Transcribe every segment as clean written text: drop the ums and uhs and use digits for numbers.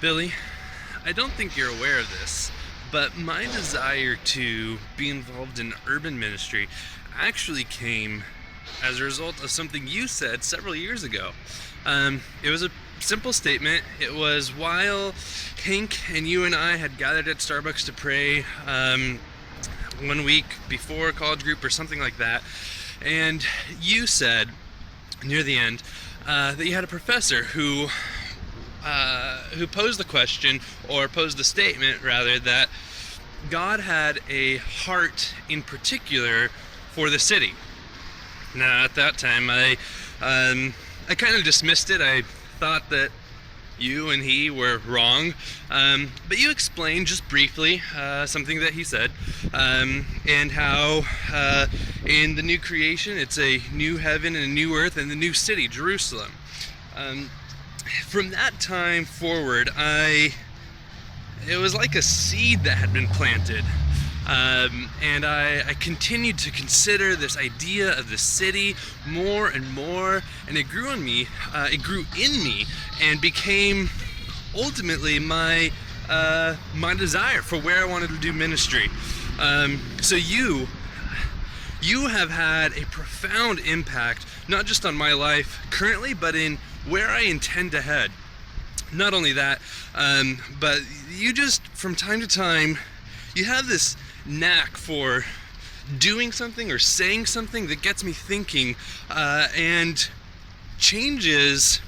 Billy, I don't think you're aware of this, but my desire to be involved in urban ministry actually came as a result of something you said several years ago. It was a simple statement. It was while Hank and you and I had gathered at Starbucks to pray 1 week before college group or something like that, and you said near the end that you had a professor who posed the question, or posed the statement rather, that God had a heart in particular for the city. Now, at that time, I kind of dismissed it. I thought that you and he were wrong, but you explained just briefly something that he said, and how in the new creation it's a new heaven and a new earth and the new city, Jerusalem. From that time forward, it was like a seed that had been planted, and I continued to consider this idea of the city more and more, and it grew in me, and became ultimately my desire for where I wanted to do ministry. So you have had a profound impact, not just on my life currently, but in where I intend to head. Not only that, but you just, from time to time, you have this knack for doing something or saying something that gets me thinking, and changes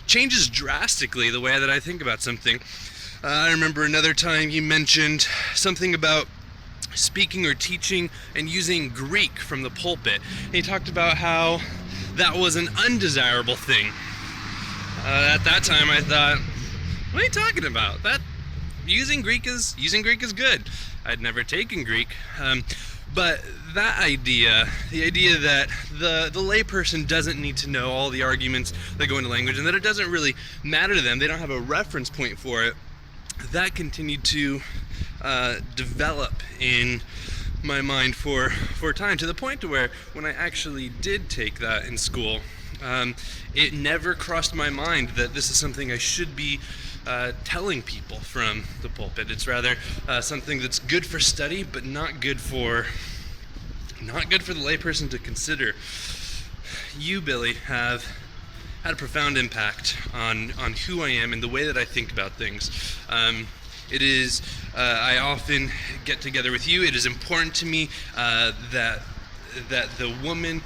drastically the way that I think about something. I remember another time you mentioned something about speaking or teaching and using Greek from the pulpit. And he talked about how that was an undesirable thing. At that time I thought, what are you talking about? That using Greek is good. I'd never taken Greek. But that idea, the idea that the layperson doesn't need to know all the arguments that go into language, and that it doesn't really matter to them, they don't have a reference point for it, that continued to develop in my mind for time, to the point to where when I actually did take that in school, it never crossed my mind that this is something I should be telling people from the pulpit. It's rather something that's good for study, but not good for the layperson to consider. You, Billy, have had a profound impact on who I am and the way that I think about things. It is, I often get together with you. It is important to me that the woman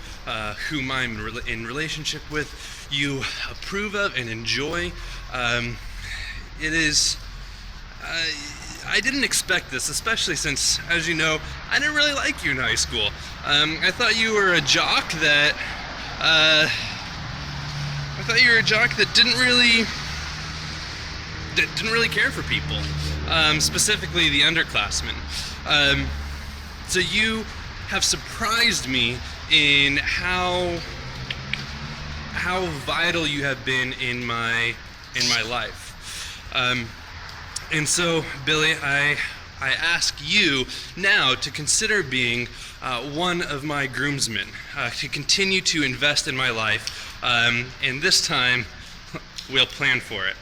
whom I'm in relationship with, you approve of and enjoy. It is, I didn't expect this, especially since, as you know, I didn't really like you in high school. I thought you were a jock that didn't really care for people, specifically the underclassmen. So you have surprised me in how vital you have been in my life. And so, Billy, I ask you now to consider being one of my groomsmen, to continue to invest in my life, and this time we'll plan for it.